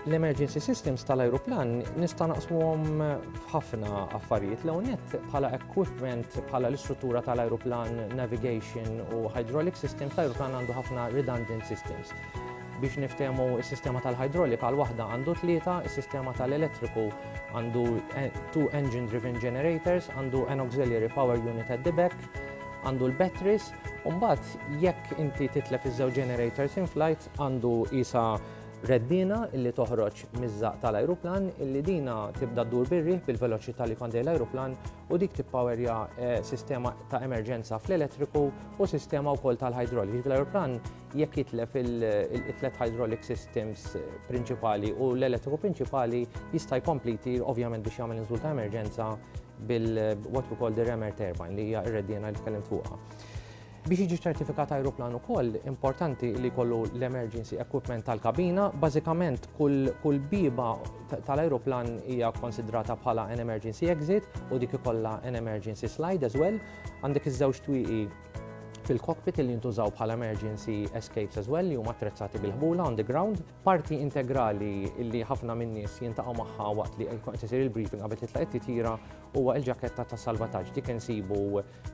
L-emergency systems tal-ajruplan nista' naqsmuhom f'ħafna affarijiet. L-ewwel nett bħala equipment bħala l-istruttura tal-ajruplan, navigation u hydraulic systems, l-ajruplan għandu ħafna redundant systems. Biex niftehmu s-sistema tal-hydraulika għal waħda għandu 3, is-sistema tal-elettriku għandu 2 engine-driven generators, għandu an auxiliary power unit at the back, għandu l-batteries, u mbagħad jekk inti titlef iż-żewġ generators in flight għandu isa reddina illi toħroġ miż-żaq tal-ajruplan illi dina tibda ddur bir-riħ bil-veloċità li kondej l-ajruplan u dik tippowerja sistema ta' emerġenza fl-elettriku u sistema wkoll tal-hydraulic. L-ajruplan jekk jitlef il-tlet hydraulic systems prinċipali u l-elettriku prinċipali jista' jkompliti ovvjament biex jagħmel inżul ta' emerġenza bil-what we call the remer turbine li hija r-reddina li tkellimt fuqha. Biex jiġi ċertifikat ajruplan ukoll importanti li jkollu l-emergency equipment tal-kabina. Bażikament kull biba tal-ajruplan hija konsidrata bħala an emergency exit u dik ikollha an emergency slide as well. Għandek iż-żewġ twieqi fil-cockpit li jintużaw bħala emergency escapes as well li huma attrezzati bil-ħbula on the ground. Parti integrali li ħafna min-nies jintaqgħu magħha waqt li qed isir il-briefing qabel titlaq it-titjira huwa l-ġaketta ta' salvataġġ. Dik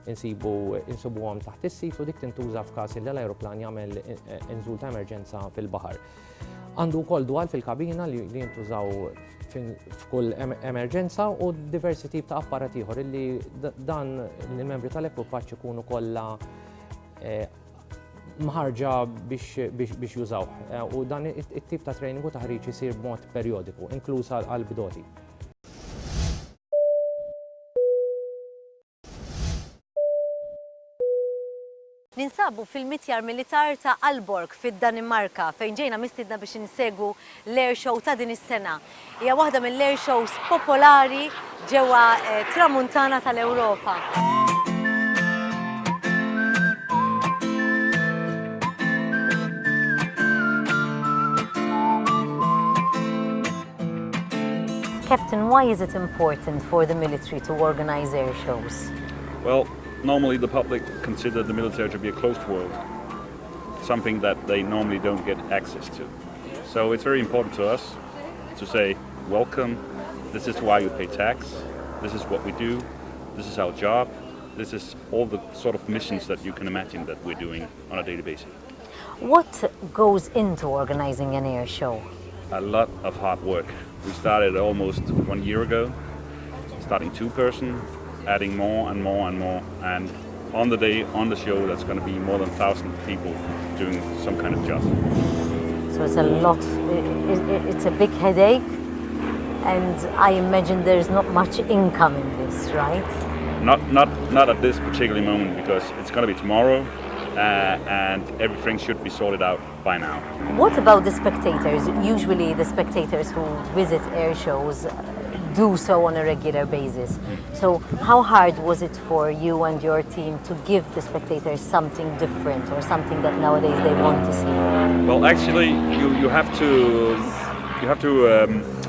insibuhom taħt is-sit u dik tintuża f'każ li l-ajruplan jagħmel inżul ta' emerġenza fil-baħar. Għandu wkoll dwal fil-kabina li jintużaw f'kull emerġenza u diversi tip ta' apparat ieħor illi dan il-membri tal-ekwipaġġ ikunu kollha mħarġa biex jużaw. U dan it-tip ta' training u taħriġ isir b'mod perjodiku, inkluż għall-bdoti. Ninsabu fil-mitjar militar ta' Aalborg fid-Danimarka fejn ġejna mistidna biex insegwu l-air show ta' din is-sena. Hija waħda mill-air shows popolari ġewwa tramuntana tal-Ewropa. Captain, why is it important for the military to organize air shows? Well, normally the public consider the military to be a closed world, something that they normally don't get access to. So it's very important to us to say, welcome, this is why you pay tax, this is what we do, this is our job, this is all the sort of missions that you can imagine that we're doing on a daily basis. What goes into organizing an air show? A lot of hard work. We started almost 1 year ago, starting 2-person, adding more and more and more, and on the day, on the show, that's going to be more than 1,000 people doing some kind of job. So it's a lot, it's a big headache, and I imagine there's not much income in this, right? Not at this particular moment, because it's going to be tomorrow, and everything should be sorted out by now. What about the spectators? Usually the spectators who visit air shows do so on a regular basis. So how hard was it for you and your team to give the spectators something different or something that nowadays they want to see? Well, actually, you have to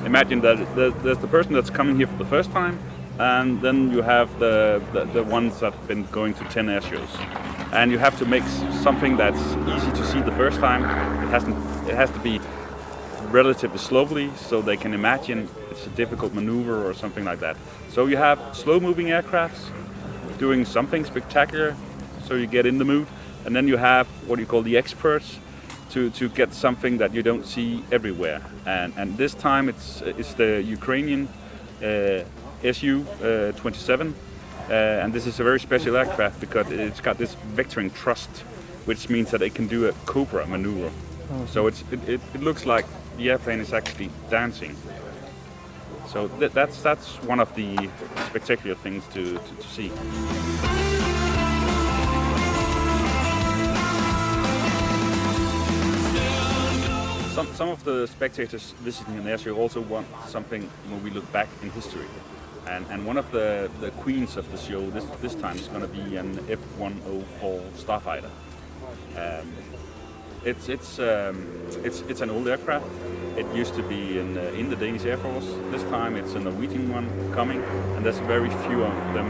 imagine that there's the person that's coming here for the first time, and then you have the ones that have been going to 10 air shows. And you have to make something that's easy to see the first time. It has to be relatively slowly, so they can imagine it's a difficult maneuver or something like that. So you have slow-moving aircrafts doing something spectacular, so you get in the mood. And then you have what you call the experts to get something that you don't see everywhere. And this time it's the Ukrainian Su-27. And this is a very special aircraft because it's got this vectoring thrust, which means that it can do a cobra maneuver. Mm-hmm. So it looks like the airplane is actually dancing. So that's one of the spectacular things to see. Some of the spectators visiting an airshow also want something when we look back in history. And one of the queens of the show this time is going to be an F-104 Starfighter. It's an old aircraft. It used to be in the Danish Air Force. This time it's a Norwegian one coming, and there's very few of them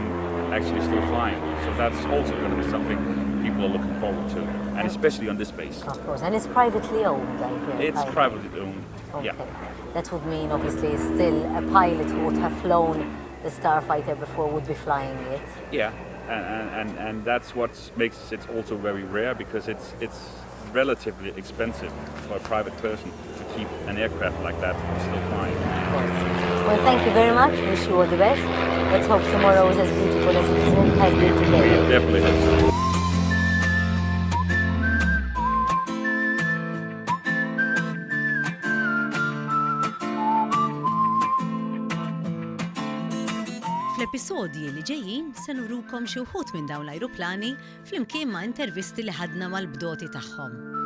actually still flying. So that's also going to be something people are looking forward to, and especially on this base. Of course, and it's privately owned, I hear. It's privately owned. Okay. Yeah. That would mean, obviously, still a pilot who would have flown the Starfighter before would be flying it. Yeah, and that's what makes it also very rare, because it's relatively expensive for a private person to keep an aircraft like that still flying. Of course. Well, thank you very much. Wish you all the best. Let's hope tomorrow is as beautiful as it has been today. It definitely has. Fl-episodji li ġejjin se nurukom xi wħud minn dawn l-ajruplani flimkien ma' intervisti li ħadna mal-bdoti tagħhom.